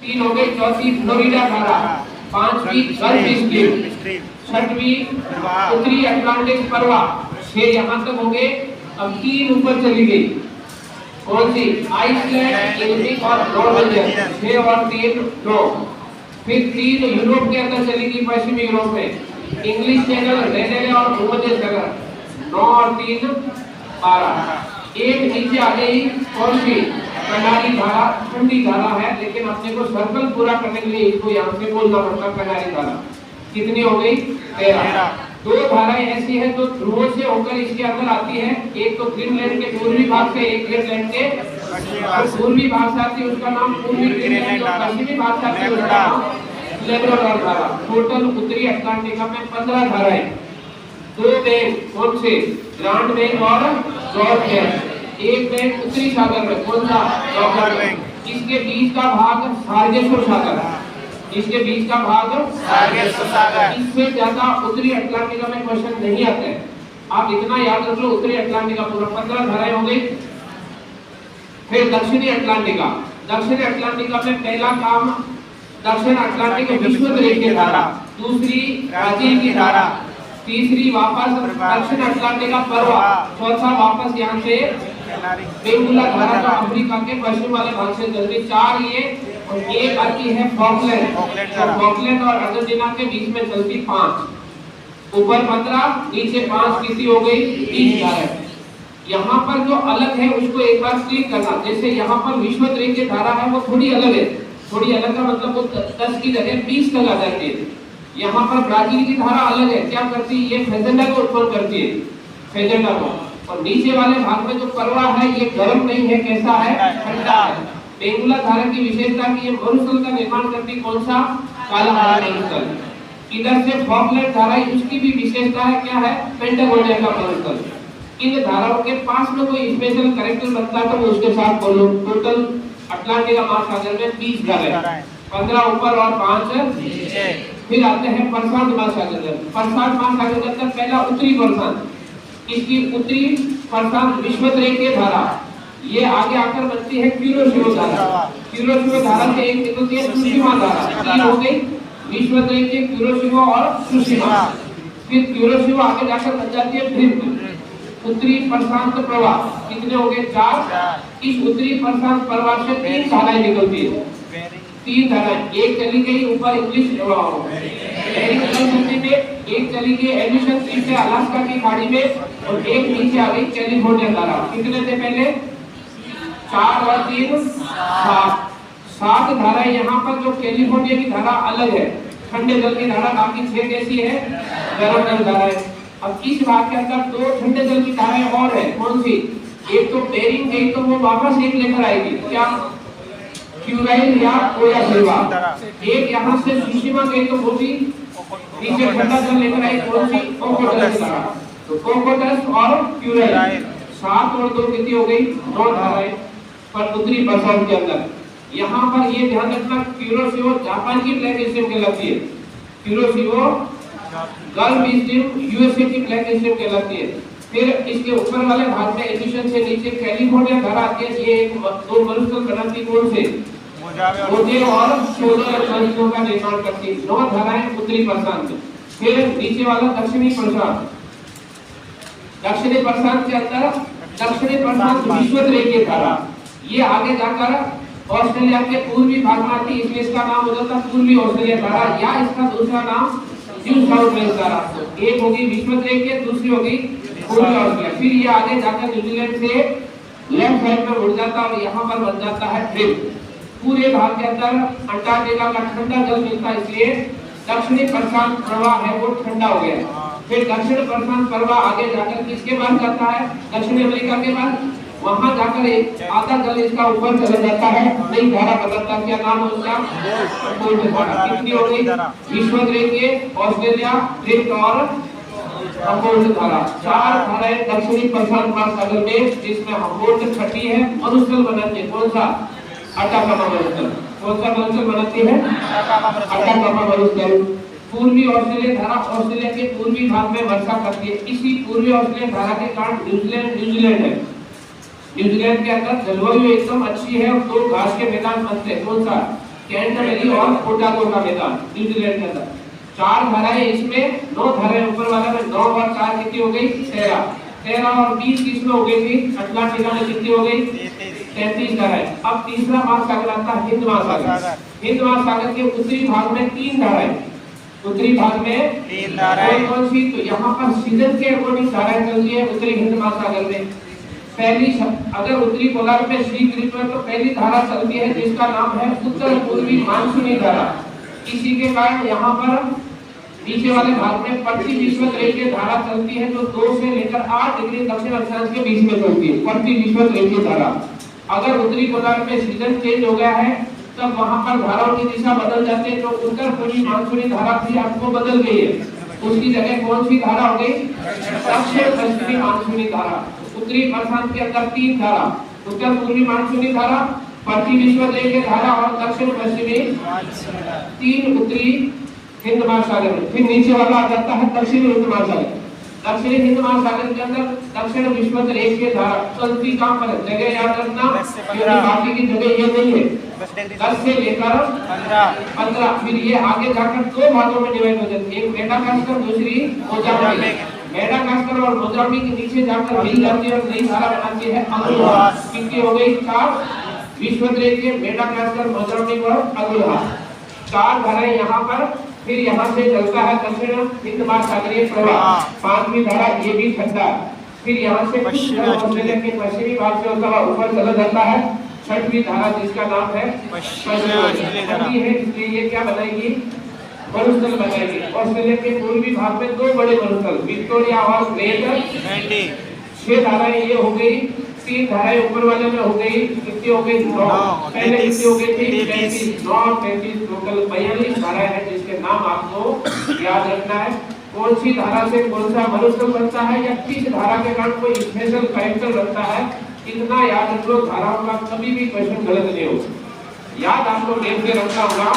तीन हो गई, चौथी फ्लोरिडा धारा, पांचवी गल्फ स्ट्रीम, छठवीं उत्तरी अटलांटिक परवा, 6 यहाँ तक हो गए। अब 3 ऊपर चली गई, कौन सी? आइसलैंड, इंडिक और नॉर्वेजियन, 6 और 3 9। फिर 3 यूरोप के अंदर चली गई, पश्चिमी यूरोप में, इंग्लिश चैनल, रेडेले और भूमध्य सागर, 9 और 3 12। एक नीचे आ गई, कौन सी? कनारी धारा, ठंडी धारा है, लेकिन अपने को सर्कल पूरा करने के लिए इसको यहाँ से बोलना पड़ता है कनारी धारा। कितनी हो गई? 13। 2 धाराएं ऐसी है जो ध्रुवों से होकर इसके अंदर आती है, एक तो ग्रीनलैंड के पूर्वी भाग से, एक ग्रीनलैंड के पूर्वी भाग से आती है, उसका नाम पूर्वी ग्रीनलैंड, और पश्चिमी भाग से आती है, उसका नाम लैब्राडोर धारा। टोटल उत्तरी अटलांटिका में 15 धाराएं। 2 बैंक, कौन से? ग्रांड बैंक और जॉर्ज बैंक। एक बैंक उत्तरी सागर में, कौन सा? डॉगर बैंक। इसके बीच का भाग सार्गेसो सागर, इसके बीच का भाग सार्गेसो सागर। इससे ज्यादा उत्तरी अटलांटिका में क्वेश्चन नहीं आते हैं। आप इतना याद रख लो, उत्तरी अटलांटिका पूरा 15 धाराएं हो गई। फिर दक्षिणी अटलांटिका, दक्षिणी अटलांटिका में पहला काम दक्षिण अटलांटिक विश्वद्वीप की धारा, दूसरी ब्राजील की धारा, तीसरी वापस दक्षिण अटलांटिका परवा, चौथा वापस यहाँ से बेंगुला धारा जो अफ्रीका के पश्चिम वाले भाग से चलती, 4 ये, और एक आती है फॉकलैंड, फॉकलैंड और अर्जेंटीना के बीच में चलती 5। ऊपर 15, नीचे 5, कितनी हो गई? 30 धारा। यहाँ पर जो अलग है उसको एक बार क्लिक करना, जैसे यहाँ पर विश्वद्वीप की धारा है वो थोड़ी अलग है, थोड़ी अलग का मतलब वो 10 की जगह 20 लगा जाती है। यहाँ पर ब्राजील की धारा अलग है, क्या करती है? ये फेजेंडा को उत्पन्न करती है, फेजेंडा को। और नीचे वाले भाग में जो परवा है ये गर्म नहीं है, कैसा है? ठंडा है। बेंगुला धारा की विशेषता की ये मरुस्थल का निर्माण करती, कौन सा? कालाहारी मरुस्थल। इधर से फॉकलैंड धारा, उसकी भी विशेषता है, क्या है? पेंटागोनिया का मरुस्थल। इन धाराओं के पास में कोई स्पेशल कैरेक्टर बनता है तो वो उसके साथ बोलो। टोटल अटलांटिका महासागर में 20 धाराएं, 15 ऊपर और 5 नीचे। फिर आते हैं प्रशांत महासागर। प्रशांत महासागर के अंदर पहला उत्तरी प्रशांत, इसकी उत्तरी प्रशांत विश्वद्वीप की धारा, ये आगे आकर बनती है क्यूरोशिरो धारा। क्यूरोशिरो धारा से एक निकलती है सुशिमा धारा, 3 हो गई, विश्वद्वीप के क्यूरोशिरो और सुशिमा। फिर क्यूरोशिरो आगे जाकर बन जाती है फिर उत्तरी प्रशांत प्रवाह, कितने हो गए? 4। इस उत्तरी प्रशांत प्रवाह से 3 धाराएं निकलती है, 3 धाराएं। एक चली गई ऊपर इंग्लिश में, एक चली गई एडिशन द्वीप से अलास्का की खाड़ी में, और एक नीचे आ गई कैलिफोर्निया धारा। कितने थे पहले? 4 और 3 7 धाराएं। यहाँ पर जो कैलिफोर्निया की धारा अलग है, ठंडे जल की धारा, बाकी 6 कैसी है? गर्म जल धारा है। अब इस भाग के अंदर 2 ठंडे जल की धाराएं और है, कौन सी? एक तो बेरिंग गई तो वो वापस एक लेकर आएगी, क्या? क्यूराइल या ओयासिवा। एक यहाँ से सुशिमा गई तो वो भी नीचे ठंडा जल लेकर आई, कौन सी? कोकोटस धारा। तो कोकोटस और क्यूराइल, 7 और 2 कितनी हो गई? 9 धाराएं पर उत्तरी प्रशांत के अंदर। यहाँ पर ये ध्यान रखना, क्यूरोशिरो जापान की ब्लैक स्ट्रीम कहलाती है, क्यूरोशिरो गल्फ स्ट्रीम यूएसए की ब्लैक स्ट्रीम कहलाती है। फिर इसके ऊपर वाले भाग में एडिशन से नीचे कैलिफोर्निया धारा आती है, ये 2 मरुस्थल बनाती, कौन से? मोजे और सोलर मरुस्थलों का निर्माण करती है। 9 धाराएं उत्तरी प्रशांत। फिर नीचे वाला दक्षिणी प्रशांत, दक्षिणी प्रशांत के अंदर दक्षिणी प्रशांत विश्वद्वीप की धारा, ये आगे जाकर ऑस्ट्रेलिया के पूर्वी भाग में आती, इसलिए इसका नाम हो जाता पूर्वी ऑस्ट्रेलिया धारा, या इसका दूसरा नाम न्यू साउथ वेल्स धारा। एक होगी विश्वद्वीप की, दूसरी होगी पूर्वी ऑस्ट्रेलिया। फिर ये आगे जाकर न्यूजीलैंड से लेफ्ट साइड में मुड़ जाता और यहाँ पर बन जाता है ट्रिप। पूरे भाग के अंदर अंटार्कटिका का ठंडा जल मिलता है, इसलिए दक्षिणी प्रशांत प्रवाह है वो ठंडा हो गया। फिर दक्षिण प्रशांत प्रवाह आगे जाकर किसके पास जाता है? दक्षिण अमेरिका के पास। वहां जाकर एक आधा जल इसका ऊपर चला जाता है, नई धारा बदलता, क्या नाम है उसका? कितनी हो गई? विश्वद्वीप के ऑस्ट्रेलिया, ट्रिप और हम्बोल्ट धारा। 4 धाराएं दक्षिणी प्रशांत महासागर में, जिसमें हम्बोल्ट छठी है, मरुस्थल बनाती है, कौन सा? अटाकामा मरुस्थल। कौन सा मरुस्थल बनाती है? अटाकामा मरुस्थल। पूर्वी ऑस्ट्रेलिया धारा ऑस्ट्रेलिया के पूर्वी भाग में वर्षा करती है। इसी पूर्वी ऑस्ट्रेलिया धारा के कारण न्यूजीलैंड है। न्यूजीलैंड के अंदर जलवायु एकदम अच्छी है और 2 घास के मैदान बनते हैं, कौन सा? कैंट वैली और ओटागो का मैदान न्यूजीलैंड के अंदर। 4 धाराएं इसमें, 9 धाराएं ऊपर वाला में, 9 और 4 कितनी हो गई? 13 और 20 किसमें हो गई थी? अटलांटिका में कितनी हो गई? 33 धाराएं। अब तीसरा महासागर आता है हिंद महासागर। हिंद महासागर के उत्तरी भाग में 3 धाराएं, उत्तरी भाग में 3 धाराएं। कौन सी? तो यहाँ पर सीजन के अकॉर्डिंग धाराएं चलती है उत्तरी हिंद महासागर में। पहली, अगर उत्तरी गोलार्ध में शीत ऋतु है तो पहली धारा चलती है जिसका नाम है उत्तर पूर्वी मानसूनी धारा। इसी के कारण यहाँ पर नीचे वाले भाग में प्रति विषुवत रेखीय धारा चलती है जो 2 से लेकर 8 डिग्री दक्षिण अक्षांश के बीच में चलती है, प्रति विषुवत रेखीय धारा। अगर उत्तरी गोलार्ध में सीजन चेंज हो गया है तब वहां पर धाराओं की दिशा बदल जाती है। जो उत्तर पूर्वी मानसूनी धारा थी आपको बदल गई है, उसकी जगह कौन सी धारा हो गई? दक्षिण पश्चिमी मानसूनी धारा। उत्तरी प्रशांत के अंदर 3 धारा, उत्तर पूर्वी मानसूनी धारा, प्रति विषुवत रेखीय धारा और दक्षिण पश्चिमी 3 उत्तरी हिंद महासागर में। फिर नीचे वाला आ जाता है दक्षिणी हिंद महासागर। दक्षिणी हिंद महासागर के अंदर दक्षिण विषुवत रेखीय धारा चलती कहां पर है? जगह याद रखना, क्योंकि बाकी की जगह ये नहीं है। 10 से लेकर 15। फिर ये आगे जाकर 2 भागों में डिवाइड हो जाती है, एक मेडागास्कर, दूसरी मोजाम्बिक। मेडागास्कर और मोजाम्बिक के नीचे जाकर हिल जाती है और नई धारा बनाती है अगुल्हा। कितनी हो गई? 4 विषुवत रेखीय, मेडागास्कर, मोजाम्बिक और अगुल्हा। 4 धाराएं यहाँ पर। फिर यहाँ से चलता है दक्षिण हिंद महासागरीय प्रवाह, 5वीं धारा, ये भी ठंडा। फिर यहाँ से ऑस्ट्रेलिया के पश्चिमी भाग से होता हुआ ऊपर चला जाता है 6वीं धारा जिसका नाम है पश्चिमी है, इसलिए ये क्या बनाएगी? मरुस्थल बनाएगी। ऑस्ट्रेलिया के पूर्वी भाग में 2 बड़े मरुस्थल, विक्टोरिया और ग्रेट। 6 धाराएं ये हो गई। 3 धाराएं ऊपर वाले में हो गई, कितनी हो गई? 9। पहले कितनी हो गई थी? 33। 9 और 33 टोटल 42 धाराएं हैं जिसके नाम आपको याद रखना है। कौन सी धारा से कौन सा मरुस्थल बनता है या किस धारा के कारण कोई स्पेशल कैरेक्टर बनता है, इतना याद रख लो। धाराओं का कभी भी क्वेश्चन गलत नहीं हो। याद आपको देख के रखना होगा।